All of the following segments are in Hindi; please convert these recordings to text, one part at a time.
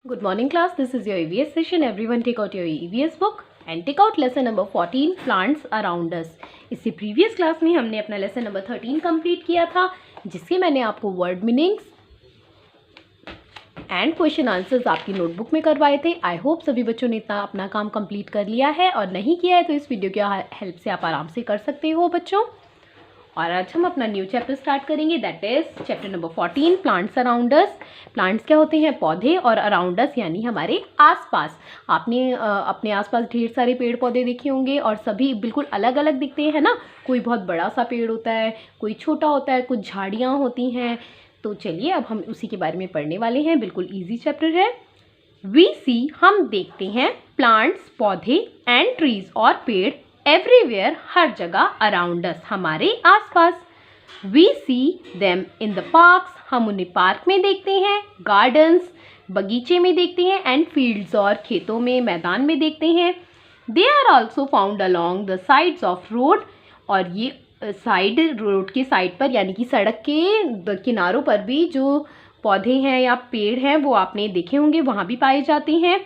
Good morning class, this is your EVS session. Everyone take out your EVS book and take out lesson number 14 plants around us. इससे प्रीवियस क्लास में हमने अपना लेसन नंबर 13 कंप्लीट किया था, जिसके मैंने आपको word meanings and question answers आपकी नोटबुक में करवाए थे. आई होप सभी बच्चों ने इतना अपना काम कंप्लीट कर लिया है, और नहीं किया है तो इस वीडियो की हेल्प से आप आराम से कर सकते हो बच्चों. और आज हम अपना न्यू चैप्टर स्टार्ट करेंगे, that is chapter number 14 plants around us. Plants क्या होते हैं? पौधे. और अराउंड अस यानी हमारे आसपास. आपने अपने आसपास ढेर सारे पेड़ पौधे देखे होंगे और सभी बिल्कुल अलग अलग दिखते हैं ना. कोई बहुत बड़ा सा पेड़ होता है, कोई छोटा होता है, कुछ झाड़ियाँ होती हैं. तो चलिए अब हम उसी के बारे में पढ़ने वाले हैं. बिल्कुल ईजी चैप्टर है. वी सी हम देखते हैं, प्लांट्स पौधे एंड ट्रीज और पेड़ एवरीवेयर हर जगह, अराउंड अस हमारे आसपास. We see them in the parks हम उन्हें पार्क में देखते हैं, गार्डन्स बगीचे में देखते हैं, एंड फील्ड्स और खेतों में मैदान में देखते हैं. They are also found along the sides of road. और ये साइड रोड के साइड पर यानी कि सड़क के किनारों पर भी जो पौधे हैं या पेड़ हैं वो आपने देखे होंगे, वहाँ भी पाए जाते हैं.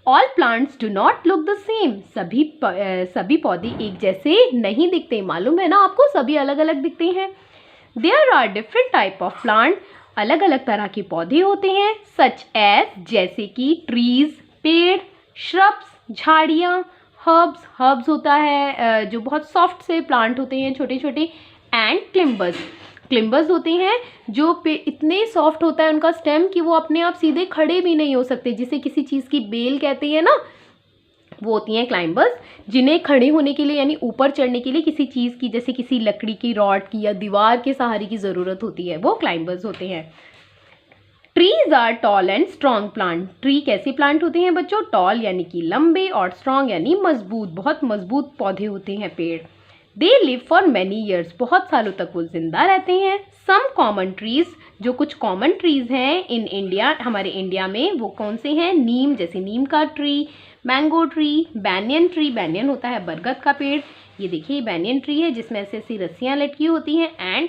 All plants do not look the same. सभी पौधे एक जैसे नहीं दिखते. मालूम है ना आपको, सभी अलग अलग दिखते हैं. There are different type of plant. अलग अलग तरह के पौधे होते हैं. सच एज जैसे कि ट्रीज पेड़, श्रब्स झाड़ियाँ, हर्ब्स होता है जो बहुत सॉफ्ट से प्लांट होते हैं छोटे छोटे, एंड क्लिम्बर्स होते हैं जो इतने सॉफ्ट होता है उनका स्टेम कि वो अपने आप सीधे खड़े भी नहीं हो सकते, जिसे किसी चीज़ की बेल कहते हैं ना, वो होती हैं क्लाइंबर्स, जिन्हें खड़े होने के लिए यानी ऊपर चढ़ने के लिए किसी चीज़ की, जैसे किसी लकड़ी की रॉड की या दीवार के सहारे की ज़रूरत होती है, वो क्लाइंबर्स होते हैं. Trees are tall and strong plant. Tree कैसे प्लांट होते हैं बच्चों? टॉल यानी कि लंबे, और स्ट्रॉन्ग यानी मजबूत, बहुत मजबूत पौधे होते हैं पेड़. They live for many years. बहुत सालों तक वो जिंदा रहते हैं. सम कॉमन ट्रीज, जो कुछ कॉमन ट्रीज हैं इन इंडिया, हमारे इंडिया में, वो कौन से हैं? नीम, जैसे नीम का tree, mango tree, banyan tree, banyan होता है बरगद का पेड़, ये देखिए बैनियन ट्री है जिसमें ऐसी ऐसी रस्सियाँ लटकी होती हैं, एंड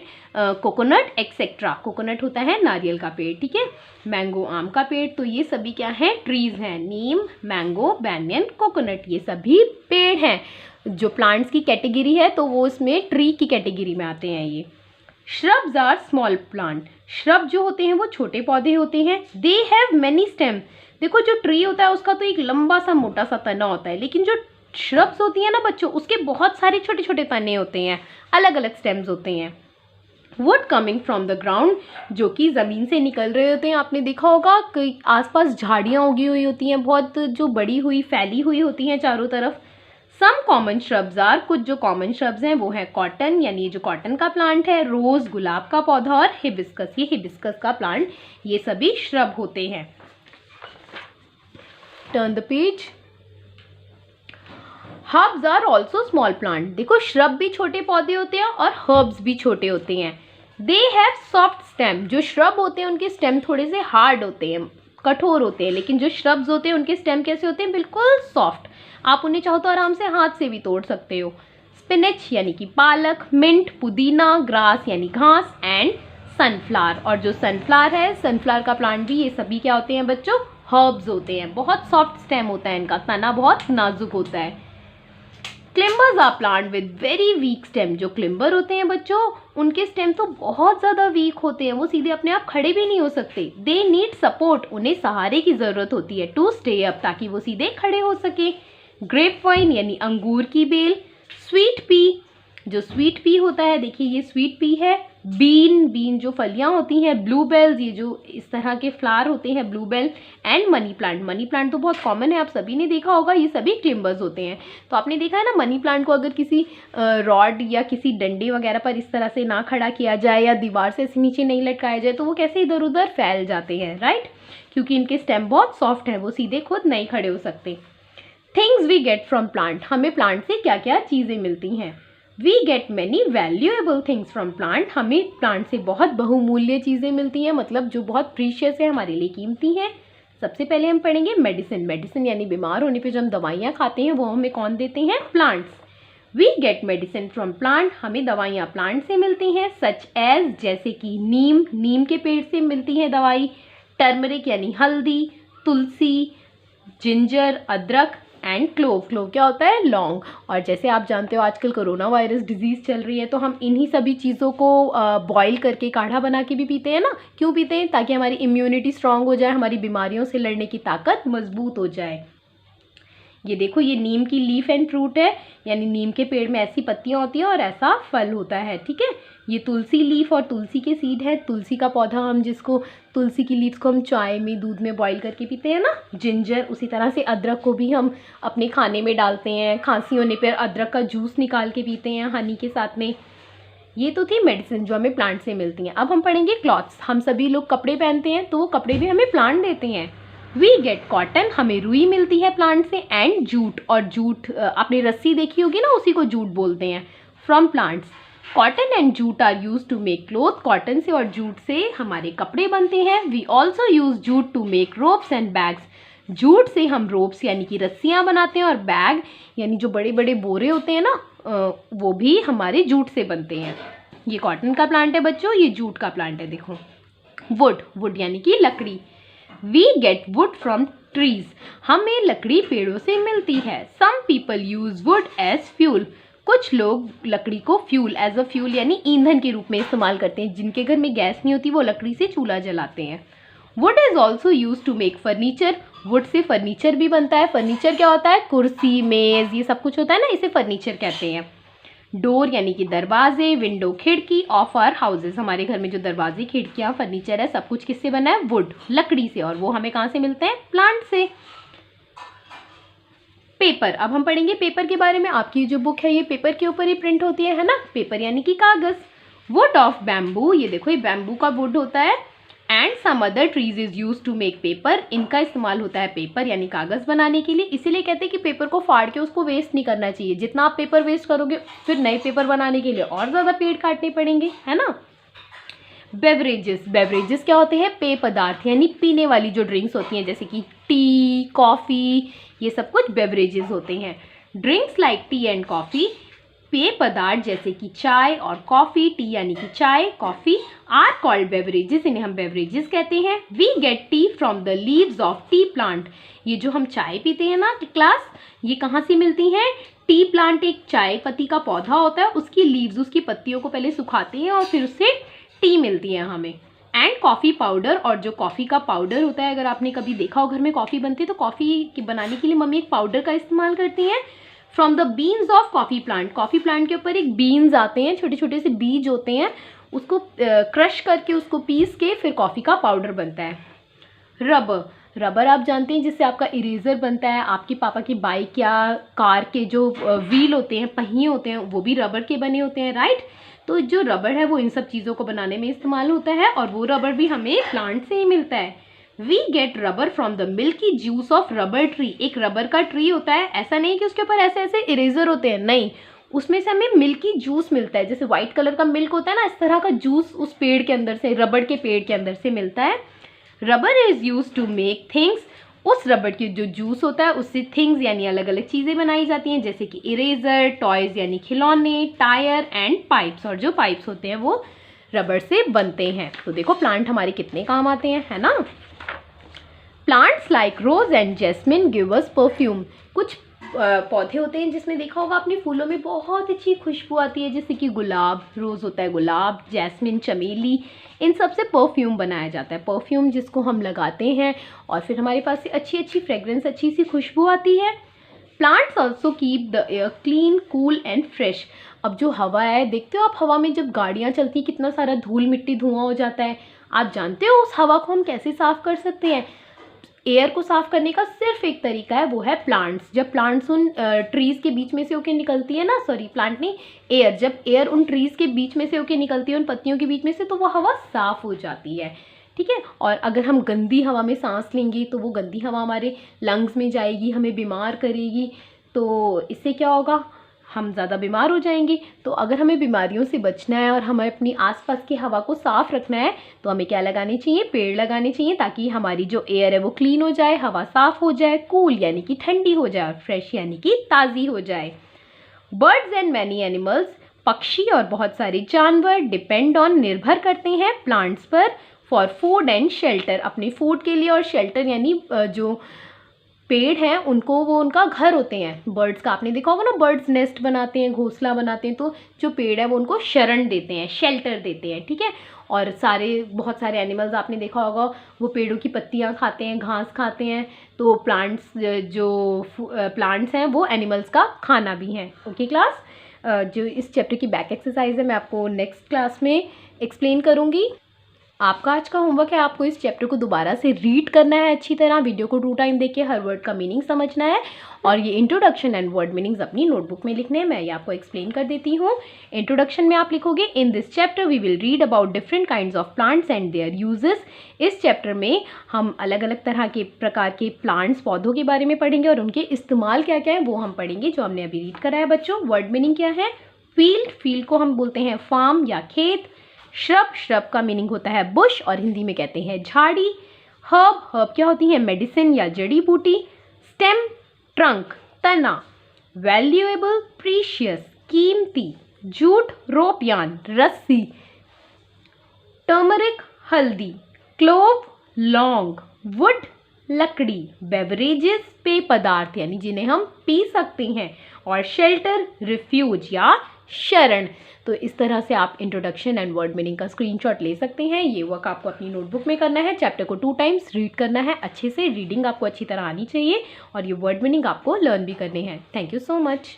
कोकोनट एक्सेट्रा. कोकोनट होता है नारियल का पेड़, ठीक है. मैंगो आम का पेड़. तो ये सभी क्या हैं? ट्रीज हैं. नीम, मैंगो, बैनियन, कोकोनट, ये सभी पेड़ हैं. जो प्लांट्स की कैटेगरी है तो वो इसमें ट्री की कैटेगरी में आते हैं ये. Shrubs are small plant. Shrub जो होते हैं वो छोटे पौधे होते हैं. They have many stem. देखो जो ट्री होता है उसका तो एक लंबा सा मोटा सा तना होता है, लेकिन जो श्रब्स होती है ना बच्चों, उसके बहुत सारे छोटे छोटे तने होते हैं, अलग अलग स्टेम्स होते हैं. Would coming from the ground, जो कि ज़मीन से निकल रहे होते हैं. आपने देखा होगा कि आसपास झाड़ियाँ उगी हुई होती हैं, बहुत जो बड़ी हुई फैली हुई होती हैं चारों तरफ. सम कॉमन श्रब्स आर, कुछ जो कॉमन श्रब्स हैं वो है कॉटन, यानी जो कॉटन का प्लांट है, रोज गुलाब का पौधा, और हिबिस्कस, ये हिबिस्कस का प्लांट, ये सभी श्रब होते हैं. Turn the page. Herbs are also small plant. देखो श्रब भी छोटे पौधे होते हैं और हर्ब्स भी छोटे होते हैं. They have soft stem. जो श्रब होते हैं उनके स्टेम थोड़े से हार्ड होते हैं, कठोर होते हैं, लेकिन जो श्रब्स होते हैं उनके स्टेम कैसे होते हैं? बिल्कुल सॉफ्ट. आप उन्हें चाहो तो आराम से हाथ से भी तोड़ सकते हो. स्पिनच यानी कि पालक, मिंट पुदीना, ग्रास यानी घास, एंड सनफ्लावर. और जो सनफ्लावर है, सनफ्लावर का प्लांट भी, ये सभी क्या होते हैं बच्चों? हर्ब्स होते हैं. बहुत सॉफ्ट स्टेम होता है इनका, तना बहुत नाजुक होता है. Climbers are plant with very weak stem. जो क्लिम्बर होते हैं बच्चों, उनके स्टेम तो बहुत ज़्यादा वीक होते हैं, वो सीधे अपने आप खड़े भी नहीं हो सकते. They need support. उन्हें सहारे की ज़रूरत होती है टू स्टे अप, ताकि वो सीधे खड़े हो सके. ग्रेप वाइन यानी अंगूर की बेल. स्वीट पी, जो स्वीट पी होता है, देखिए ये स्वीट पी है. बीन जो फलियां होती हैं. ब्लूबेल्स, ये जो इस तरह के फ्लावर होते हैं, ब्लूबेल. एंड मनी प्लांट तो बहुत कॉमन है, आप सभी ने देखा होगा, ये सभी क्लिम्बर्स होते हैं. तो आपने देखा है ना, मनी प्लांट को अगर किसी रॉड या किसी डंडे वगैरह पर इस तरह से ना खड़ा किया जाए या दीवार से नीचे नहीं लटकाया जाए तो वो कैसे इधर उधर फैल जाते हैं, राइट, क्योंकि इनके स्टेम बहुत सॉफ्ट है, वो सीधे खुद नहीं खड़े हो सकते. Things we get from plant. हमें प्लांट से क्या क्या चीज़ें मिलती हैं? We get many valuable things from plant. हमें प्लांट से बहुत बहुमूल्य चीज़ें मिलती हैं, मतलब जो बहुत प्रीशियस है, हमारे लिए कीमती हैं. सबसे पहले हम पढ़ेंगे मेडिसिन. मेडिसिन यानी बीमार होने पे जो हम दवाइयाँ खाते हैं वो हमें कौन देते हैं? Plants. We get medicine from plant. हमें दवाइयाँ प्लांट से मिलती हैं. सच एज जैसे कि नीम के पेड़ से मिलती है दवाई. टर्मरिक यानी हल्दी, तुलसी, जिंजर, अदरक एंड क्लोव। क्लोव क्या होता है? लौंग। और जैसे आप जानते हो आजकल कोरोना वायरस डिजीज़ चल रही है, तो हम इन्हीं सभी चीज़ों को बॉईल करके काढ़ा बना के भी पीते हैं ना। क्यों पीते हैं? ताकि हमारी इम्यूनिटी स्ट्रांग हो जाए, हमारी बीमारियों से लड़ने की ताकत मजबूत हो जाए। ये देखो, ये नीम की लीफ एंड फ्रूट है, यानी नीम के पेड़ में ऐसी पत्तियां होती हैं और ऐसा फल होता है। ठीक है, ये तुलसी लीफ और तुलसी के सीड है। तुलसी का पौधा, हम जिसको तुलसी की लीव्स को हम चाय में, दूध में बॉईल करके पीते हैं ना। जिंजर, उसी तरह से अदरक को भी हम अपने खाने में डालते हैं। खांसी होने पर अदरक का जूस निकाल के पीते हैं हनी के साथ में। ये तो थी मेडिसिन जो हमें प्लांट से मिलती हैं। अब हम पढ़ेंगे क्लॉथ्स। हम सभी लोग कपड़े पहनते हैं, तो वो कपड़े भी हमें प्लांट देते हैं। वी गेट कॉटन, हमें रुई मिलती है प्लांट से। एंड जूट, और जूट आपने रस्सी देखी होगी ना, उसी को जूट बोलते हैं, from plants. Cotton and jute are use to make cloth, cotton से और जूट से हमारे कपड़े बनते हैं। We also use jute to make ropes and bags, jute से हम रोप्स यानी कि रस्सियाँ बनाते हैं, और बैग यानी जो बड़े बड़े बोरे होते हैं ना, वो भी हमारे जूट से बनते हैं। ये कॉटन का प्लांट है बच्चों, ये जूट का प्लांट है। देखो, वुड, वुड यानी कि लकड़ी। We get wood from trees, हमें लकड़ी पेड़ों से मिलती है। Some people use wood as fuel, कुछ लोग लकड़ी को फ्यूल, एज अ फ्यूल यानी ईंधन के रूप में इस्तेमाल करते हैं। जिनके घर में गैस नहीं होती वो लकड़ी से चूल्हा जलाते हैं। Wood is also use to make furniture, wood से फर्नीचर भी बनता है। फर्नीचर क्या होता है? कुर्सी, मेज, ये सब कुछ होता है ना, इसे फर्नीचर कहते हैं। डोर यानी कि दरवाजे, विंडो खिड़की ऑफ आवर हाउसेज, हमारे घर में जो दरवाजे, खिड़कियाँ, फर्नीचर है, सब कुछ किससे बना है? वुड, लकड़ी से। और वो हमें कहाँ से मिलते हैं? प्लांट से। पेपर, अब हम पढ़ेंगे पेपर के बारे में। आपकी जो बुक है ये पेपर के ऊपर ही प्रिंट होती है ना। पेपर यानी कि कागज। वुड ऑफ बैम्बू, ये देखो, ये बैम्बू का वुड होता है। And some other trees is use to make paper, इनका इस्तेमाल होता है पेपर यानी कागज बनाने के लिए। इसीलिए कहते हैं कि पेपर को फाड़ के उसको वेस्ट नहीं करना चाहिए। जितना आप पेपर वेस्ट करोगे, फिर नए पेपर बनाने के लिए और ज़्यादा पेड़ काटने पड़ेंगे, है ना। बेवरेजेस, बेवरेजेस क्या होते हैं? पेय पदार्थ यानी पीने वाली जो ड्रिंक्स होती हैं, जैसे कि टी, कॉफ़ी, ये सब कुछ बेवरेजेस होते हैं। Drinks like T and coffee, पेय पदार्थ जैसे कि चाय और कॉफ़ी, टी यानी कि चाय, कॉफ़ी, आर कॉल्ड बेवरेजेस, इन्हें हम बेवरेजेस कहते हैं। We get tea from the leaves of tea plant, ये जो हम चाय पीते हैं ना क्लास, ये कहाँ से मिलती हैं? टी प्लांट एक चाय पत्ती का पौधा होता है, उसकी लीव्स, उसकी पत्तियों को पहले सुखाते हैं और फिर उससे टी मिलती है हमें। एंड कॉफ़ी पाउडर, और जो कॉफ़ी का पाउडर होता है, अगर आपने कभी देखा हो घर में कॉफ़ी बनती है तो कॉफ़ी बनाने के लिए मम्मी एक पाउडर का इस्तेमाल करती हैं। From the beans of coffee plant, coffee plant के ऊपर एक बीन्स आते हैं, छोटे छोटे से बीज होते हैं, उसको क्रश करके, उसको पीस के फिर कॉफ़ी का पाउडर बनता है। रबर, रबर आप जानते हैं जिससे आपका इरेज़र बनता है। आपके पापा की बाइक या कार के जो व्हील होते हैं, पहिए होते हैं, वो भी रबर के बने होते हैं, राइट। तो जो रबर है वो इन सब चीज़ों को बनाने में इस्तेमाल होता है, और वो रबर भी हमें प्लांट से ही मिलता है। We get rubber from the milky juice of rubber tree, एक रबर का ट्री होता है, ऐसा नहीं कि उसके ऊपर ऐसे ऐसे इरेजर होते हैं, नहीं, उसमें से हमें मिल्की जूस मिलता है। जैसे व्हाइट कलर का मिल्क होता है ना, इस तरह का जूस उस पेड़ के अंदर से, रबर के पेड़ के अंदर से मिलता है। Rubber is use to make things, उस रबर की जो जूस होता है उससे थिंग्स यानी अलग अलग चीज़ें बनाई जाती हैं, जैसे कि इरेजर, टॉयज़ यानी खिलौने, टायर एंड पाइप्स, और जो पाइप्स होते हैं वो रबर से बनते हैं। तो देखो प्लांट हमारे कितने काम आते हैं, है ना। Plants like rose and jasmine give us perfume, कुछ पौधे होते हैं जिसमें देखा होगा अपने फूलों में बहुत अच्छी खुशबू आती है, जैसे कि गुलाब, रोज़ होता है गुलाब, जैस्मिन चमेली, इन सब से परफ्यूम बनाया जाता है। परफ्यूम जिसको हम लगाते हैं और फिर हमारे पास से अच्छी अच्छी फ्रेगरेंस, अच्छी सी खुशबू आती है। Plants also keep the air clean, cool and fresh. अब जो हवा है, देखते हो आप हवा में जब गाड़ियाँ चलती हैं कितना सारा धूल मिट्टी धुआं हो जाता है। आप जानते हो उस हवा को हम कैसे साफ़ कर सकते हैं? एयर को साफ़ करने का सिर्फ एक तरीका है, वो है प्लांट्स। जब प्लांट्स उन ट्रीज़ के बीच में से होके निकलती है ना, सॉरी प्लांट नहीं, एयर, जब एयर उन ट्रीज़ के बीच में से होके निकलती है, उन पत्तियों के बीच में से, तो वो हवा साफ़ हो जाती है, ठीक है। और अगर हम गंदी हवा में सांस लेंगे तो वो गंदी हवा हमारे लंग्स में जाएगी, हमें बीमार करेगी, तो इससे क्या होगा, हम ज़्यादा बीमार हो जाएंगे। तो अगर हमें बीमारियों से बचना है और हमें अपनी आसपास की हवा को साफ़ रखना है तो हमें क्या लगाने चाहिए? पेड़ लगाने चाहिए, ताकि हमारी जो एयर है वो क्लीन हो जाए, हवा साफ़ हो जाए, कूल यानी कि ठंडी हो जाए, और फ्रेश यानी कि ताज़ी हो जाए। बर्ड्स एंड मैनी एनिमल्स, पक्षी और बहुत सारे जानवर डिपेंड ऑन, निर्भर करते हैं प्लांट्स पर, फॉर फूड एंड शेल्टर, अपने फूड के लिए, और शेल्टर यानी जो पेड़ हैं उनको, वो उनका घर होते हैं। बर्ड्स का आपने देखा होगा ना, बर्ड्स नेस्ट बनाते हैं, घोंसला बनाते हैं, तो जो पेड़ है वो उनको शरण देते हैं, शेल्टर देते हैं, ठीक है। और बहुत सारे एनिमल्स आपने देखा होगा, वो पेड़ों की पत्तियां खाते हैं, घास खाते हैं। तो प्लांट्स हैं वो एनिमल्स का खाना भी हैं। ओके क्लास, जो इस चैप्टर की बैक एक्सरसाइज है मैं आपको नेक्स्ट क्लास में एक्सप्लेन करूँगी। आपका आज का होमवर्क है, आपको इस चैप्टर को दोबारा से रीड करना है अच्छी तरह, वीडियो को 2 टाइम देख के हर वर्ड का मीनिंग समझना है, और ये इंट्रोडक्शन एंड वर्ड मीनिंग्स अपनी नोटबुक में लिखने हैं। मैं ये आपको एक्सप्लेन कर देती हूँ। इंट्रोडक्शन में आप लिखोगे, in this chapter we will read about different kinds of plants and their uses. इस चैप्टर में हम अलग अलग तरह के प्रकार के प्लांट्स, पौधों के बारे में पढ़ेंगे, और उनके इस्तेमाल क्या क्या है वो हम पढ़ेंगे, जो हमने अभी रीड करा है बच्चों। वर्ड मीनिंग क्या है? फील्ड को हम बोलते हैं फार्म या खेत। श्रब का मीनिंग होता है बुश, और हिंदी में कहते हैं झाड़ी। हर्ब क्या होती है? मेडिसिन या जड़ी बूटी। स्टेम ट्रंक, तना। वैल्यूएबल प्रीशियस, कीमती। जूट रोप यार्न, रस्सी। टर्मरिक हल्दी। क्लोव लौंग। वुड लकड़ी। बेवरेजेस पेय पदार्थ यानी जिन्हें हम पी सकते हैं। और शेल्टर रिफ्यूज या शरण। तो इस तरह से आप इंट्रोडक्शन एंड वर्ड मीनिंग का स्क्रीनशॉट ले सकते हैं। ये वर्क आपको अपनी नोटबुक में करना है। चैप्टर को 2 टाइम्स रीड करना है अच्छे से, रीडिंग आपको अच्छी तरह आनी चाहिए, और ये वर्ड मीनिंग आपको लर्न भी करने हैं। Thank you so much.